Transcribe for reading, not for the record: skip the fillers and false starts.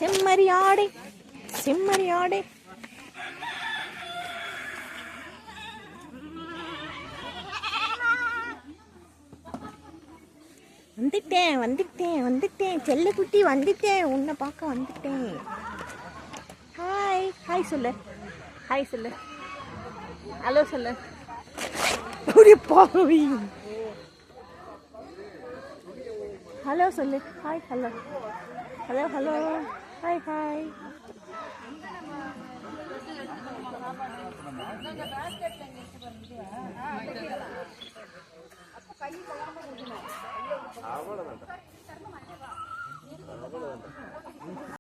செம்மறியாடை செம்மறியாடை. வந்துட்டேன் வந்துட்டேன் வந்துட்டேன் செல்லக்குட்டி வந்துட்டேன், உன்னை பார்க்க வந்துட்டேன். ஹாய் ஹாய் சொல்லு, ஹாய் சொல்லு, ஹலோ சொல்லு. பாவி ஹலோ சொல்லு, hi hello hello hello hi hi. அவ்வளோதான்.